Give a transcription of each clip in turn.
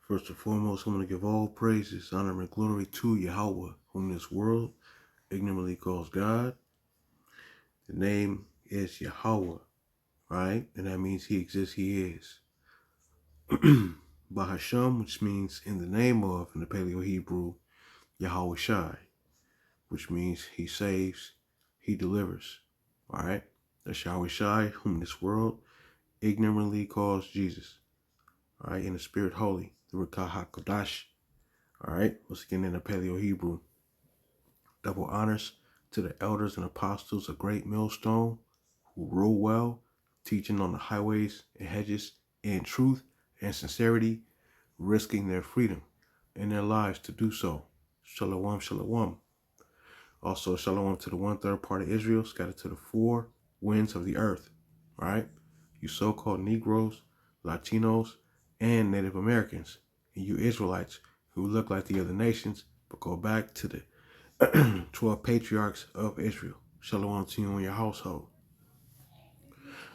First and foremost, I'm going to give all praises, honor, and glory to Yahweh, whom this world ignorantly calls God. The name is Yahweh, right? And that means he exists, he is. Bahasham, which means in the name of, in the Paleo-Hebrew, Yahweh Shai, which means he saves, he delivers. All right? That's Yahweh Shai, whom this world ignorantly calls Jesus. All right? In the Spirit Holy, the Ruach HaKodesh. All right? Once again, in the Paleo-Hebrew. Double honors to the elders and apostles of Great Millstone who rule well, teaching on the highways and hedges in truth and sincerity, risking their freedom and their lives to do so. Shalom, shalom. Also, shalom to the 1/3 part of Israel, scattered to the 4 winds of the earth. All right? You so-called Negroes, Latinos, and Native Americans, and you Israelites who look like the other nations, but go back to the 12 patriarchs of Israel. Shalom to you and your household.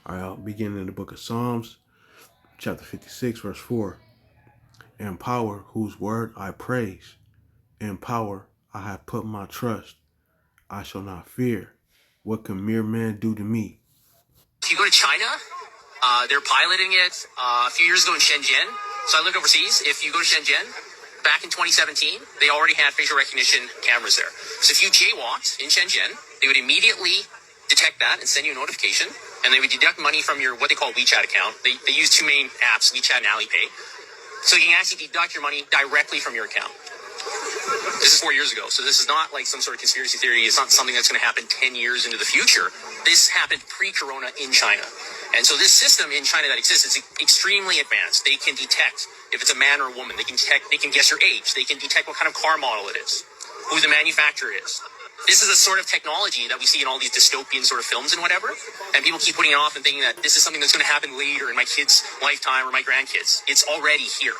All right, I'll begin in the book of Psalms, chapter 56, verse 4. In power, whose word I praise. In power, I have put my trust. I shall not fear. What can mere man do to me? If you go to China, they're piloting it a few years ago in Shenzhen. So I lived overseas. If you go to Shenzhen, back in 2017, they already had facial recognition cameras there. So if you jaywalked in Shenzhen, they would immediately detect that and send you a notification. And they would deduct money from your what they call WeChat account. They use 2 main apps, WeChat and Alipay. So you can actually deduct your money directly from your account. This is 4 years ago, so this is not like some sort of conspiracy theory. It's not something that's going to happen 10 years into the future. This happened pre-corona in China. And so this system in China that exists is extremely advanced. They can detect if it's a man or a woman. They can guess your age. They can detect what kind of car model it is, who the manufacturer is. This is the sort of technology that we see in all these dystopian sort of films and whatever. And people keep putting it off and thinking that this is something that's going to happen later in my kids' lifetime or my grandkids. It's already here.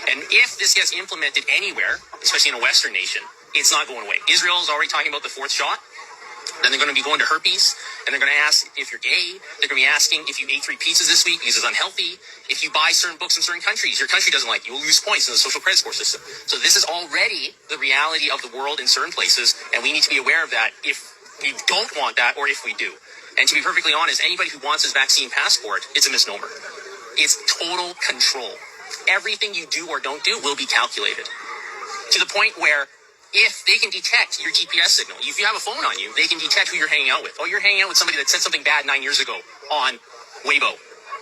And if this gets implemented anywhere, especially in a Western nation, it's not going away. Israel is already talking about the 4th shot. Then they're going to be going to herpes, and they're going to ask if you're gay. They're going to be asking if you ate 3 pizzas this week because it's unhealthy. If you buy certain books in certain countries, your country doesn't like you. You'll lose points in the social credit score system. So this is already the reality of the world in certain places, and we need to be aware of that if we don't want that or if we do. And to be perfectly honest, anybody who wants this vaccine passport, it's a misnomer. It's total control. Everything you do or don't do will be calculated to the point where if they can detect your GPS signal, if you have a phone on you, they can detect who you're hanging out with. Oh, you're hanging out with somebody that said something bad 9 years ago on Weibo,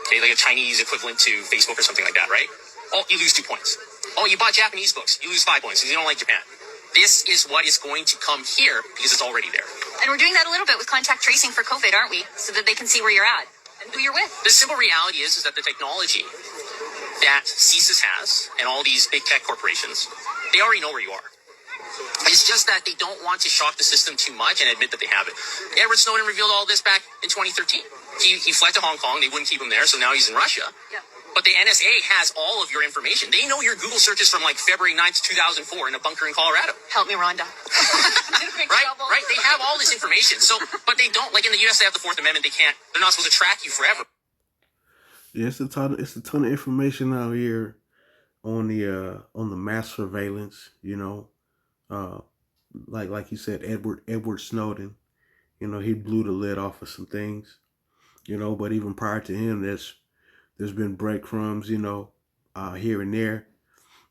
okay, like a Chinese equivalent to Facebook or something like that, right? Oh, you lose 2 points. Oh, you bought Japanese books, you lose 5 points because you don't like Japan. This is what is going to come here because it's already there. And we're doing that a little bit with contact tracing for COVID, aren't we? So that they can see where you're at and who you're with. The simple reality is that the technology that CSIS has and all these big tech corporations, they already know where you are. It's just that they don't want to shock the system too much and admit that they have it. Edward Snowden revealed all this back in 2013. He fled to Hong Kong. They wouldn't keep him there, so now he's in Russia. Yeah. But the NSA has all of your information. They know your Google searches from like February 9th, 2004 in a bunker in Colorado. Help me, Rhonda. Right? They have all this information. So, but they don't, like in the US, they have the 4th Amendment. They're not supposed to track you forever. Yeah, it's a ton of information out here on the mass surveillance, you know. Like you said, Edward Snowden, you know, he blew the lid off of some things, you know, but even prior to him, there's been breadcrumbs, you know, here and there.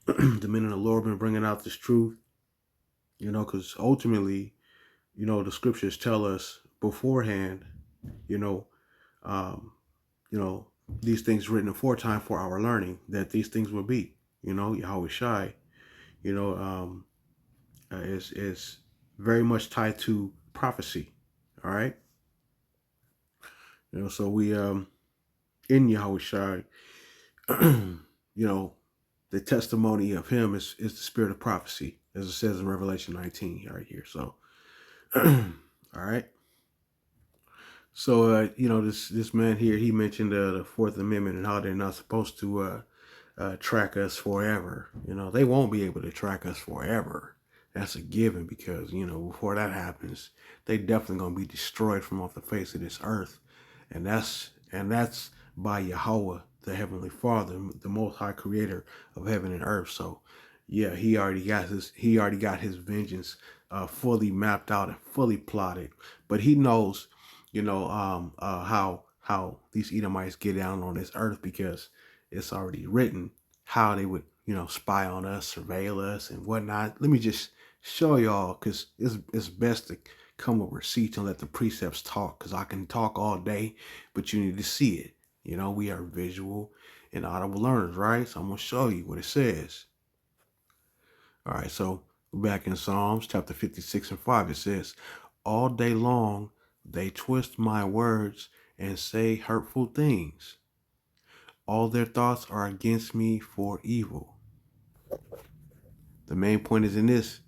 The men of the Lord been bringing out this truth, you know, because ultimately, you know, the scriptures tell us beforehand, you know, these things written aforetime for our learning, that these things will be, you know, Yahweh Shai, you know, is very much tied to prophecy. All right. You know, so we, in Yahweh Shai, you know, the testimony of him is the spirit of prophecy, as it says in Revelation 19 right here. So, all right. So, you know, this man here, he mentioned the 4th Amendment and how they're not supposed to track us forever. You know, they won't be able to track us forever. That's a given because, you know, before that happens, they definitely going to be destroyed from off the face of this earth. And that's by Yahweh, the Heavenly Father, the Most High Creator of heaven and earth. So, yeah, he already got his vengeance fully mapped out and fully plotted. But he knows, how these Edomites get down on this earth, because it's already written how they would, spy on us, surveil us, and whatnot. Let me just show y'all, because it's best to come with receipts and let the precepts talk, because I can talk all day, but you need to see it. We are visual and audible learners, right? So I'm going to show you what it says. All right, so back in Psalms chapter 56:5, it says, all day long they twist my words and say hurtful things. All their thoughts are against me for evil. The main point is in this: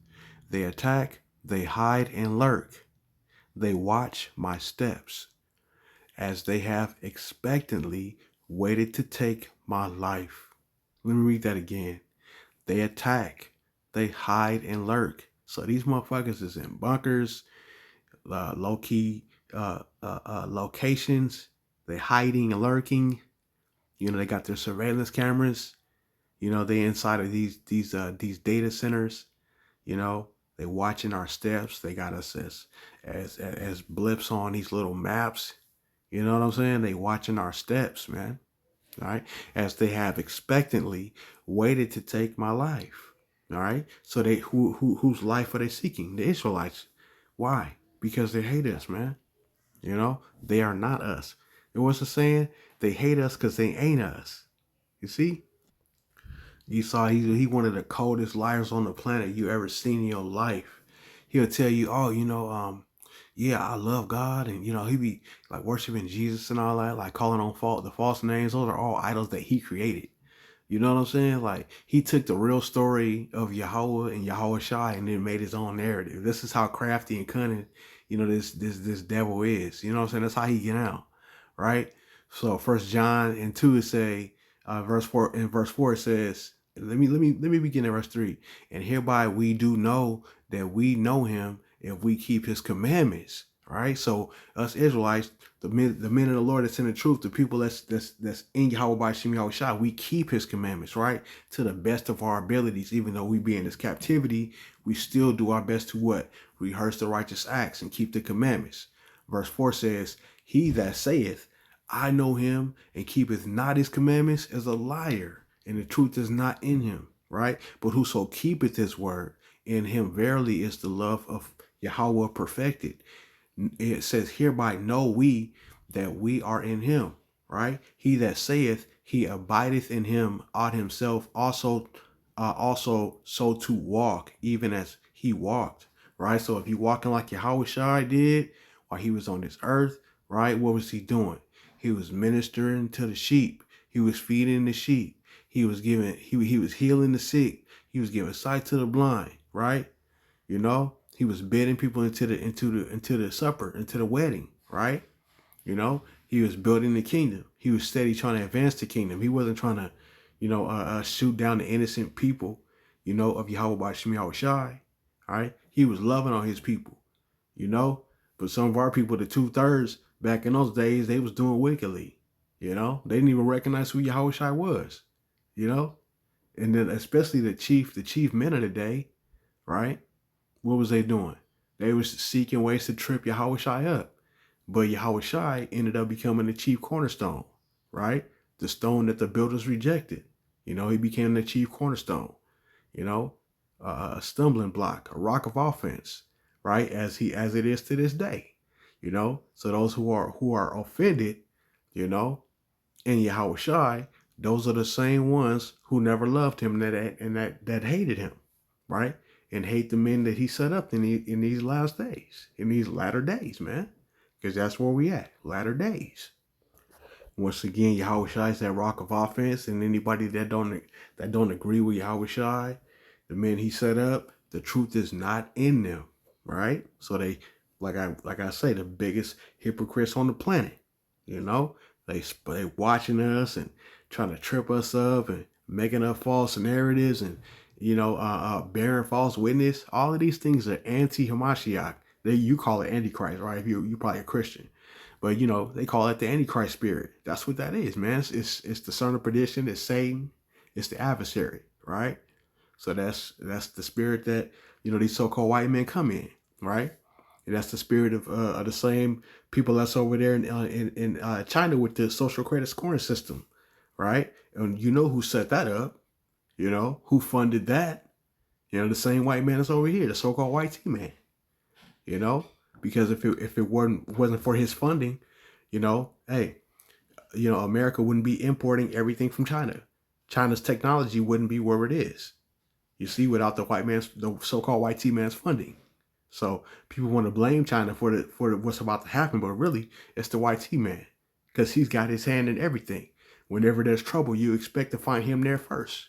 they attack, they hide and lurk. They watch my steps, as they have expectantly waited to take my life. Let me read that again. They attack, they hide and lurk. So these motherfuckers is in bunkers, low-key locations. They hiding and lurking. They got their surveillance cameras. They inside of these data centers. They watching our steps. They got us as blips on these little maps. You know what I'm saying? They watching our steps, man. All right, as they have expectantly waited to take my life. All right, so they whose life are they seeking? The Israelites. Why? Because they hate us, man. They are not us. And what's the saying? They hate us because they ain't us. You see? Esau, he one of the coldest liars on the planet you ever seen in your life. He'll tell you, oh, yeah, I love God, and he be like worshiping Jesus and all that, like calling on the false names. Those are all idols that he created. You know what I'm saying? Like, he took the real story of Yahweh and Yahweh Shai and then made his own narrative. This is how crafty and cunning, this devil is. You know what I'm saying? That's how he get out, right? So 1 John 2 it say, verse 4, in verse 4 it says, let me begin at verse 3. And hereby we do know that we know him if we keep his commandments. Right? So us Israelites, the men of the Lord that's in the truth, the people that's in Yahweh by Shem Yahweh Shai, we keep his commandments, right? To the best of our abilities. Even though we be in this captivity, we still do our best to what? Rehearse the righteous acts and keep the commandments. Verse 4 says, he that saith, I know him, and keepeth not his commandments, is a liar, and the truth is not in him, right? But whoso keepeth his word, in him verily is the love of Yahweh perfected. It says, hereby know we that we are in him, right? He that saith he abideth in him ought himself also so to walk, even as he walked, right? So if you walking like Yahweh Shai did while he was on this earth, right? What was he doing? He was ministering to the sheep. He was feeding the sheep. He was healing the sick. He was giving sight to the blind, right? He was bidding people into the supper, into the wedding, right? He was building the kingdom. He was steady trying to advance the kingdom. He wasn't trying to, shoot down the innocent people, of Yahweh by Shem Yahweh Shai, all right? He was loving on his people, But some of our people, the 2/3 back in those days, they was doing wickedly, They didn't even recognize who Yahweh Shai was, And then especially the chief men of the day, right? What was they doing? They was seeking ways to trip Yahweh Shai up. But Yahweh Shai ended up becoming the chief cornerstone, right? The stone that the builders rejected. He became the chief cornerstone, a stumbling block, a rock of offense, right? As it is to this day, So those who are offended, in Yahweh Shai, those are the same ones who never loved him that hated him, right? And hate the men that he set up in these last days, in these latter days, man. Because that's where we at, latter days. Once again, Yahweh Shai is that rock of offense, and anybody that don't agree with Yahweh Shai, the men he set up, the truth is not in them, right? So they, like I say, the biggest hypocrites on the planet. They watching us and trying to trip us up and making up false narratives and bearing false witness. All of these things are anti-Hamashiach. You call it Antichrist, right? If you're probably a Christian. But you know, they call it the Antichrist spirit. That's what that is, man. It's the son of perdition. It's Satan. It's the adversary, right? So that's the spirit that, you know, these so-called white men come in, right? And that's the spirit of the same people that's over there in China with the social credit scoring system, right? And you know who set that up? You know who funded that? You know, the same white man that's over here, the so-called white T man. You know, because if it wasn't for his funding, you know, hey, you know, America wouldn't be importing everything from China. China's technology wouldn't be where it is. You see, without the so-called white T man's funding. So people want to blame China for what's about to happen, but really it's the white T man, because he's got his hand in everything. Whenever there's trouble, you expect to find him there first.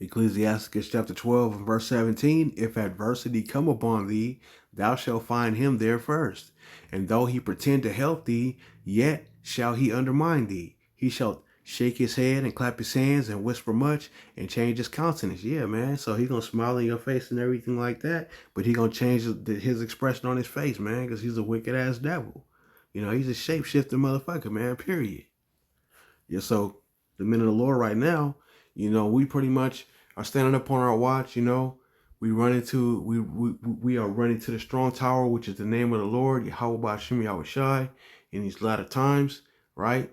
Ecclesiasticus chapter 12 and verse 17, if adversity come upon thee, thou shalt find him there first. And though he pretend to help thee, yet shall he undermine thee. He shall shake his head and clap his hands and whisper much and change his countenance. Yeah, man. So he's going to smile in your face and everything like that. But he's going to change his expression on his face, man, because he's a wicked ass devil. You know, he's a shapeshifter motherfucker, man, period. Yeah, so the men of the Lord right now, you know, we pretty much are standing up on our watch, you know. We are running to the strong tower, which is the name of the Lord, Yahweh Ba'Shem Yahweh Shai, in these latter times, right?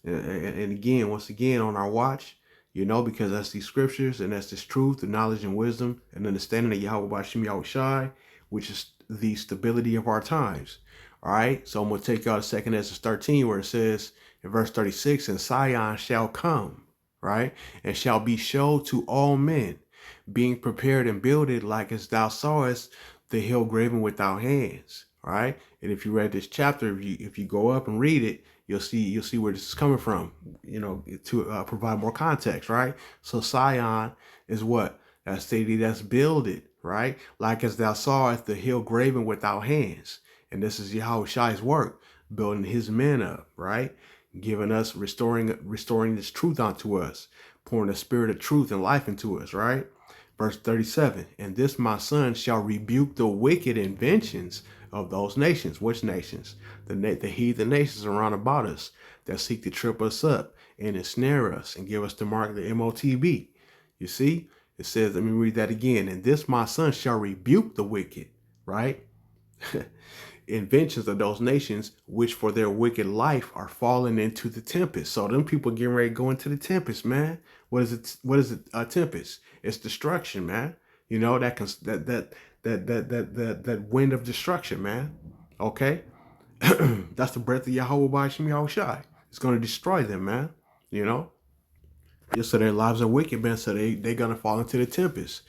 And again, once again, on our watch, you know, because that's these scriptures and that's this truth, the knowledge and wisdom and understanding of Yahweh Ba'Shem Yahweh Shai, which is the stability of our times. All right, so I'm going to take y'all to 2 Ezra 13, where it says in verse 36, and Sion shall come, right, and shall be showed to all men, being prepared and builded like as thou sawest the hill graven without hands, right? And if you read this chapter, if you go up and read it, you'll see where this is coming from, you know, to provide more context, right? So Sion is what? That city that's builded, right? Like as thou sawest the hill graven without hands. And this is Yahweh Shai's work, building his men up, right? Giving us, restoring this truth onto us, pouring the spirit of truth and life into us, right? Verse 37, and this my son shall rebuke the wicked inventions of those nations. Which nations? The heathen nations around about us that seek to trip us up and ensnare us and give us the mark of the MOTB. You see, it says, let me read that again. And this my son shall rebuke the wicked, right? Inventions of those nations which for their wicked life are falling into the tempest. So them people getting ready to go into the tempest, man. What is it? What is it? A tempest? It's destruction, man. You know, that wind of destruction, man. Okay, that's the breath of Yahweh Ba'Shem Yahweh Shai. It's going to destroy them, man. You know. Yeah, so their lives are wicked, man. So they're going to fall into the tempest.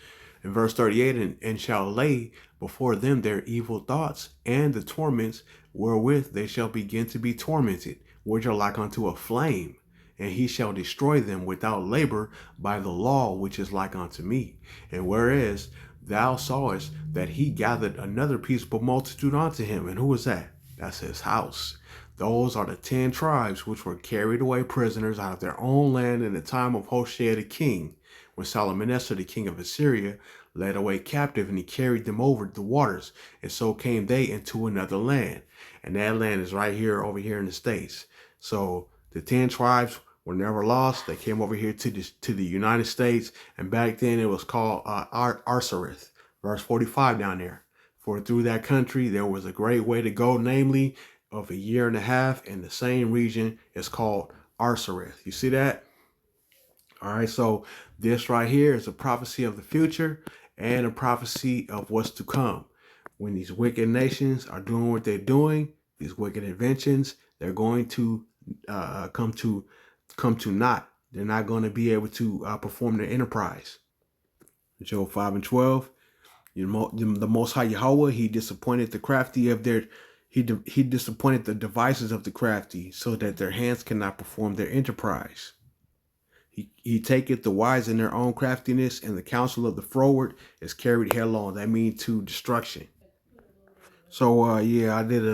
In verse 38, and shall lay before them their evil thoughts and the torments wherewith they shall begin to be tormented, which are like unto a flame. And he shall destroy them without labor by the law which is like unto me. And whereas thou sawest that he gathered another peaceable multitude unto him. And who was that? That's his house. Those are the 10 tribes which were carried away prisoners out of their own land in the time of Hoshea the king, when Salmanassar the king of Assyria led away captive, and he carried them over the waters, and so came they into another land. And that land is right here, over here in the States. So the 10 tribes were never lost. They came over here to the United States, and back then it was called Arsareth, verse 45 down there. For through that country there was a great way to go, namely of a year and a half, and the same region is called Arsareth. You see that? All right, so this right here is a prophecy of the future and a prophecy of what's to come. When these wicked nations are doing what they're doing, these wicked inventions, they're going to come to naught. They're not going to be able to perform their enterprise. Job 5 and 12. The Most High Yahweh, he disappointed the crafty of their. He disappointed the devices of the crafty, so that their hands cannot perform their enterprise. He taketh the wise in their own craftiness, and the counsel of the froward is carried headlong. That means to destruction. So yeah, I did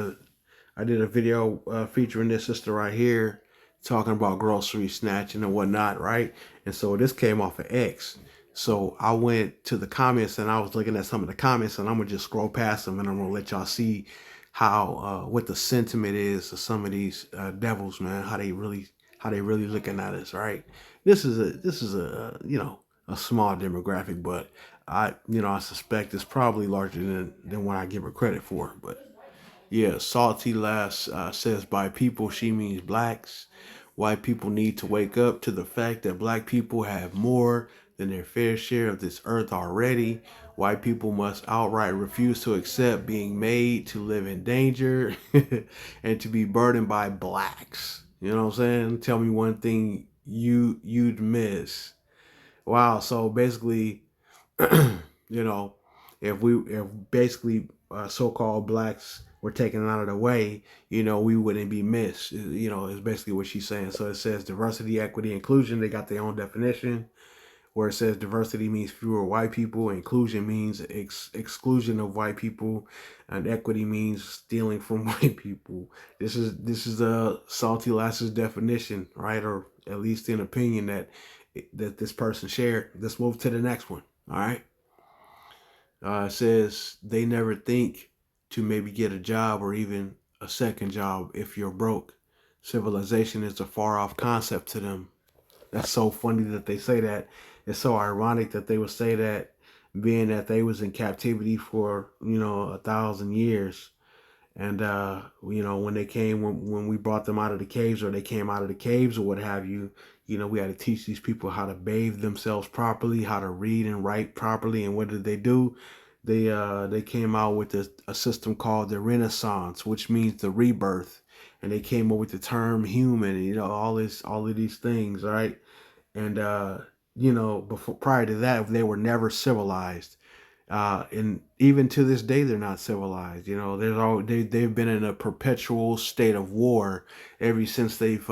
a video featuring this sister right here, talking about grocery snatching and whatnot, right? And so this came off of X. So I went to the comments and I was looking at some of the comments, and I'm gonna just scroll past them, and I'm gonna let y'all see how what the sentiment is of some of these devils, man. How they really looking at us, right? This is a a small demographic, but I suspect it's probably larger than what I give her credit for. But yeah, Salty Lass says by people she means blacks. White people need to wake up to the fact that black people have more than their fair share of this earth already. White people must outright refuse to accept being made to live in danger and to be burdened by blacks. You know what I'm saying? Tell me one thing you'd miss. Wow. So basically, you know, if basically so-called blacks were taken out of the way, we wouldn't be missed. Is basically what she's saying. So it says diversity, equity, inclusion. They got their own definition. Where it says diversity means fewer white people, inclusion means exclusion of white people, and equity means stealing from white people. This is a Salty Lass's definition, right? Or at least an opinion that this person shared. Let's move to the next one. All right. Says they never think to maybe get a job or even a second job if you're broke. Civilization is a far off concept to them. That's so funny that they say that. It's so ironic that they would say that, being that they was in captivity for 1,000 years. And when they came, when we brought them out of the caves, or they came out of the caves or what have you, we had to teach these people how to bathe themselves properly, how to read and write properly. And what did they do? They came out with a system called the Renaissance, which means the rebirth. And they came up with the term human, all of these things, right? And before, prior to that, they were never civilized. And even to this day, they're not civilized. They've been in a perpetual state of war ever since they've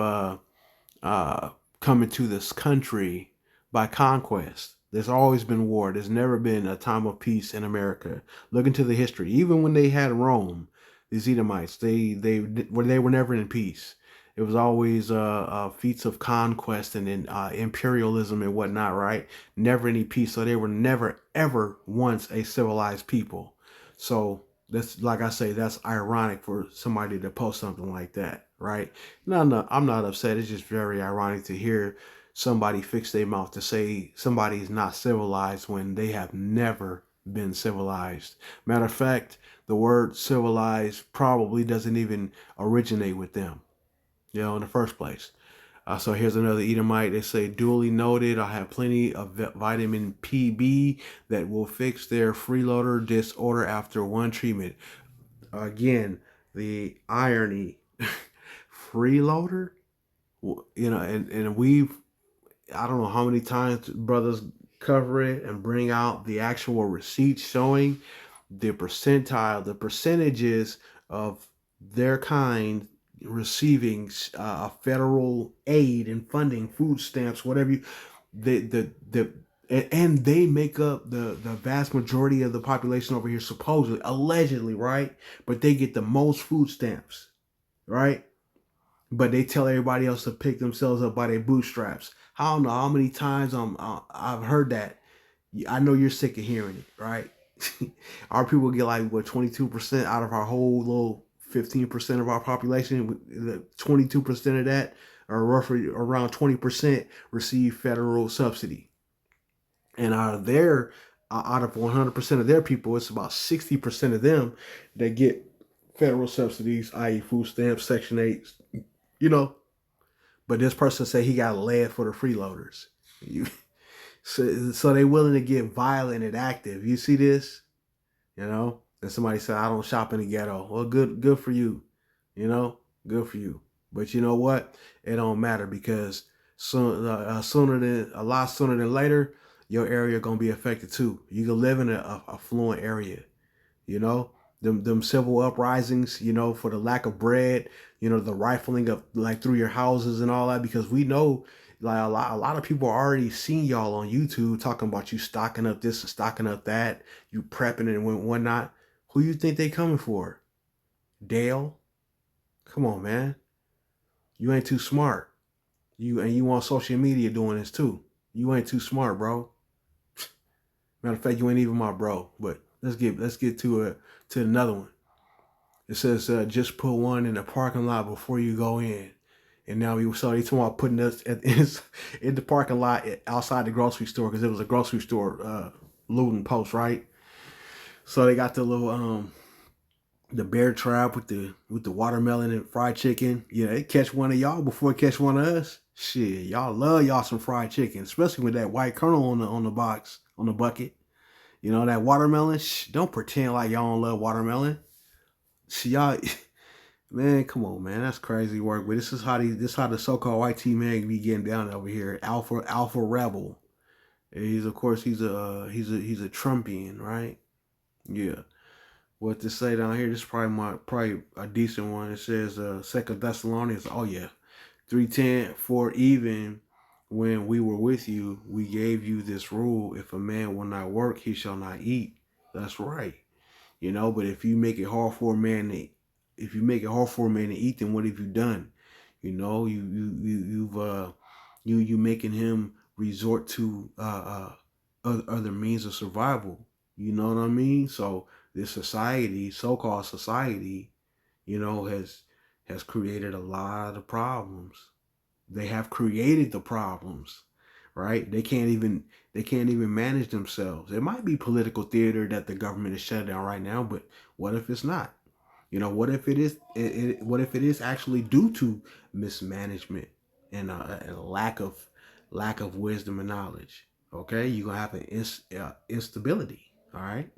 come into this country by conquest. There's always been war. There's never been a time of peace in America. Look into the history. Even when they had Rome, these Edomites, they were never in peace. It was always feats of conquest and imperialism and whatnot, right? Never any peace. So they were never, ever once a civilized people. So that's, like I say, that's ironic for somebody to post something like that, right? No, I'm not upset. It's just very ironic to hear somebody fix their mouth to say somebody's not civilized when they have never been civilized. Matter of fact, the word civilized probably doesn't even originate with them, in the first place. So here's another Edomite. They say, duly noted, I have plenty of vitamin PB that will fix their freeloader disorder after one treatment. Again, the irony. Freeloader? And I don't know how many times brothers cover it and bring out the actual receipts showing the percentages of their kind receiving federal aid and funding, food stamps, whatever and they make up the vast majority of the population over here, supposedly, allegedly, right? But they get the most food stamps, right? But they tell everybody else to pick themselves up by their bootstraps. I don't know how many times I've heard that. I know you're sick of hearing it, right? Our people get like 22% out of our whole little 15% of our population. 22% of that, or roughly around 20%, receive federal subsidy. And out of 100% of their people, it's about 60% of them that get federal subsidies, i.e., food stamps, Section 8, But this person said he got lead for the freeloaders. So they willing to get violent and active. You see this? And somebody said, I don't shop in the ghetto. Well, good for you. Good for you. But you know what? It don't matter, because a lot sooner than later, your area gonna be affected too. You can live in a affluent area. Them civil uprisings, for the lack of bread, the rifling of like through your houses and all that, because we know like a lot of people are already seeing y'all on YouTube talking about you stocking up this and stocking up that, you prepping and whatnot. Who you think they coming for? Dale? Come on, man. You ain't too smart. You on social media doing this too. You ain't too smart, bro. Matter of fact, you ain't even my bro. But let's get to another one. It says just put one in the parking lot before you go in. And now we saw they talking about putting us in the parking lot outside the grocery store because it was a grocery store looting post, right? So they got the little the bear trap with the watermelon and fried chicken. Yeah, they catch one of y'all before it catch one of us. Shit, y'all love y'all some fried chicken, especially with that white kernel on the box on the bucket. You know that watermelon. Don't pretend like y'all don't love watermelon. See y'all, man. Come on, man. That's crazy work. But this how the so-called white T man be getting down over here. Alpha rebel. He's of course he's a Trumpian, right? Yeah. What to say down here? This is probably a decent one. It says Second Thessalonians. Oh yeah, 3:10. For even when we were with you, we gave you this rule: if a man will not work, he shall not eat. That's right. You know, but if you make it hard for a man to, if you make it hard for a man to eat, then what have you done? You know, you making him resort to other means of survival. You know what I mean? So this society, so-called society, you know, has created a lot of problems. They have created the problems, right? They can't even manage themselves. It might be political theater that the government is shut down right now, but what if it's not? You know, what if it is? What if it is actually due to mismanagement and a lack of wisdom and knowledge? Okay, you're gonna have an instability. All right.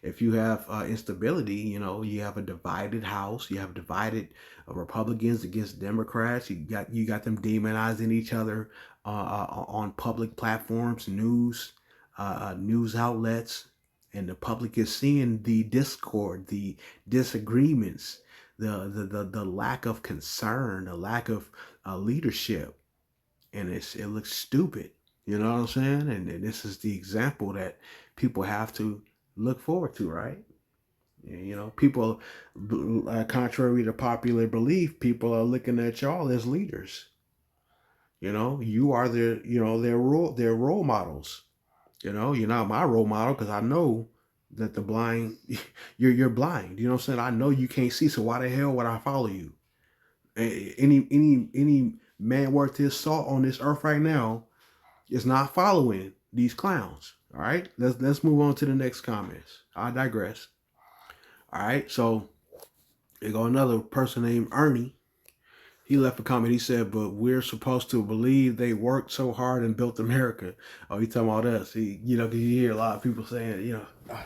If you have instability, you know, you have a divided House, you have divided Republicans against Democrats. You got them demonizing each other on public platforms, news outlets, and the public is seeing the discord, the disagreements, the lack of concern, the lack of leadership, and it looks stupid. You know what I'm saying? And this is the example that people have to look forward to, right? You know, people, contrary to popular belief, people are looking at y'all as leaders. You know, you are their role models. You know, you're not my role model because I know that the blind, you're blind. You know what I'm saying? I know you can't see, so why the hell would I follow you? Any man worth his salt on this earth right now is not following these clowns. All right, let's move on to the next comments. I digress. All right, so there go another person named Ernie. He left a comment. He said, "But we're supposed to believe they worked so hard and built America." Oh, he talking about us. Cause you hear a lot of people saying, "Oh,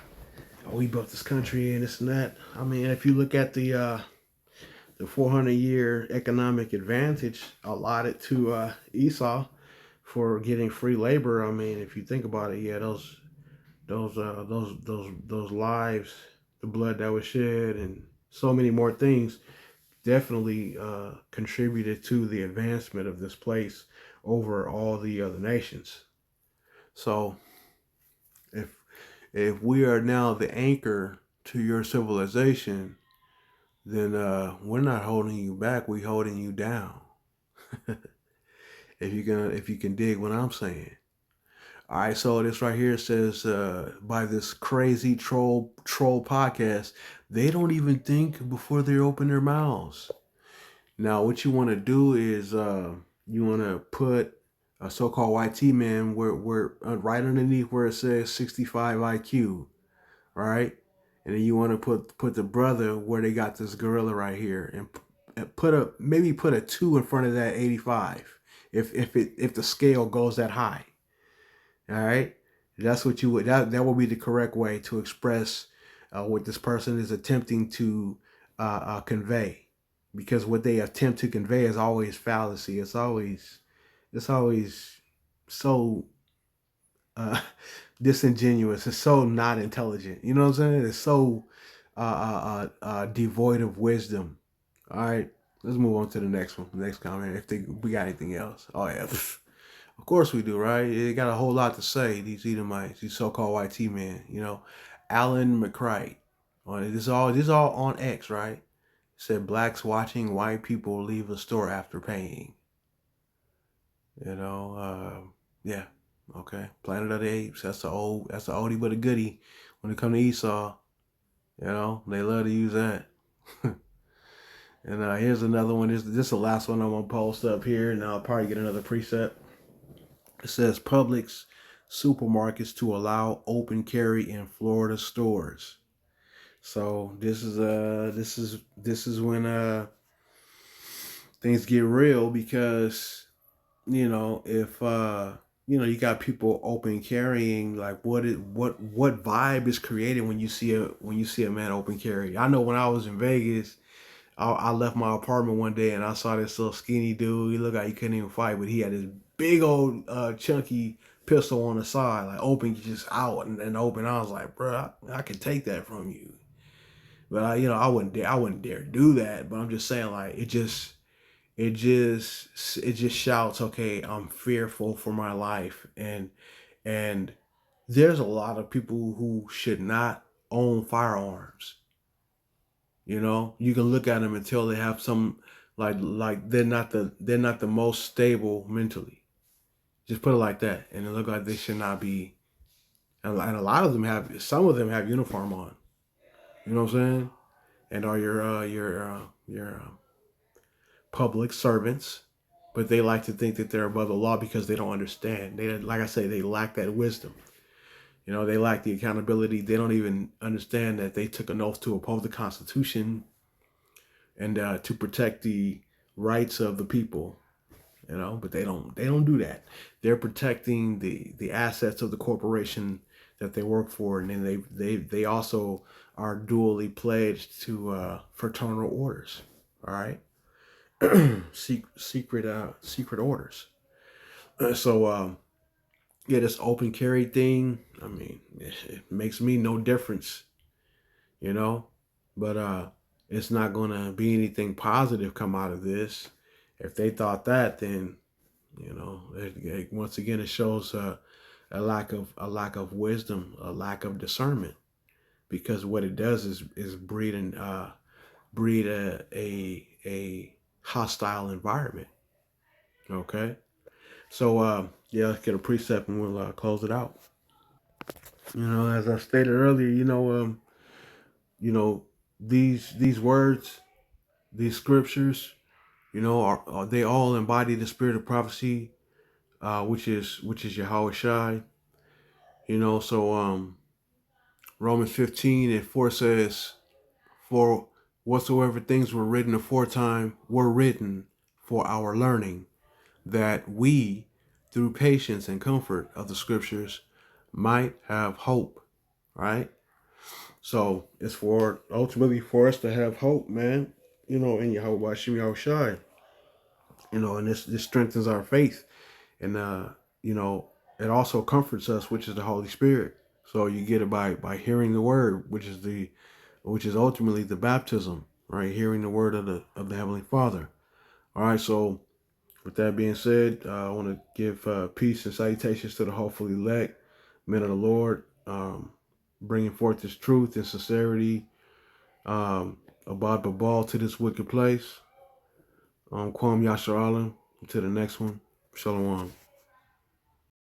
we built this country and this and that." I mean, if you look at the 400-year economic advantage allotted to Esau for getting free labor, I mean, if you think about it, yeah, those lives, the blood that was shed, and so many more things definitely contributed to the advancement of this place over all the other nations. So if we are now the anchor to your civilization, then we're not holding you back, we're holding you down. If you can dig what I'm saying. All right, so this right here says by this crazy troll podcast, they don't even think before they open their mouths. Now, what you want to do is you want to put a so-called YT man where right underneath where it says 65 IQ, right? And then you want to put the brother where they got this gorilla right here, and put a 2 in front of that 85, if the scale goes that high. All right, that's what you would that will be the correct way to express what this person is attempting to convey, because what they attempt to convey is always fallacy. It's always so disingenuous. It's so not intelligent. You know what I'm saying? It's so devoid of wisdom. All right, let's move on to the next one. Next comment. We got anything else? Oh yeah. Of course we do, right? They got a whole lot to say, these Edomites, these so-called YT men, Alan McCray. This is all on X, right? It said blacks watching white people leave a store after paying. Yeah. Okay. Planet of the Apes. That's a oldie but a goodie when it comes to Esau. They love to use that. And here's another one. This is the last one I'm gonna post up here, and I'll probably get another precept. It says Publix supermarkets to allow open carry in Florida stores. So this is when things get real, because if you got people open carrying, like what vibe is created when you see a man open carry. I know when I was in Vegas, I left my apartment one day and I saw this little skinny dude. He looked like he couldn't even fight, but he had this big old chunky pistol on the side, like open, just out and open. I was like, bro, I could take that from you, but I wouldn't dare do that. But I'm just saying, like, it just shouts, okay, I'm fearful for my life. And there's a lot of people who should not own firearms. You can look at them and tell they have some, like they're not the most stable mentally. Just put it like that, and it look like they should not be. And a lot of them some of them have uniform on. You know what I'm saying? And are your public servants, but they like to think that they're above the law because they don't understand. They, like I say, they lack that wisdom. They lack the accountability. They don't even understand that they took an oath to uphold the Constitution and to protect the rights of the people. But they don't do that. They're protecting the assets of the corporation that they work for, and then they also are dually pledged to fraternal orders. All right. secret orders. So yeah, this open carry thing, I mean, it makes me no difference, you know. But it's not gonna be anything positive come out of this. If they thought that, then once again it shows a lack of wisdom, a lack of discernment, because what it does is breed a hostile environment. Okay. So yeah, let's get a precept and we'll close it out. As I stated earlier, you know these words, these scriptures, are they all embody the spirit of prophecy, which is Yahweh Shai. So Romans 15:4 says, "For whatsoever things were written aforetime were written for our learning, that we, through patience and comfort of the scriptures, might have hope." Right? So it's ultimately for us to have hope, man. In Yahweh Hashem Yahweh Shai. And this strengthens our faith, and it also comforts us, which is the Holy Spirit. So you get it by hearing the word, which is ultimately the baptism, right? Hearing the word of the Heavenly Father. All right, so with that being said, I want to give peace and salutations to the hopeful elect, men of the Lord, bringing forth this truth and sincerity, about the ball to this wicked place. Kwam Yasharallah. To the next one. Shalom.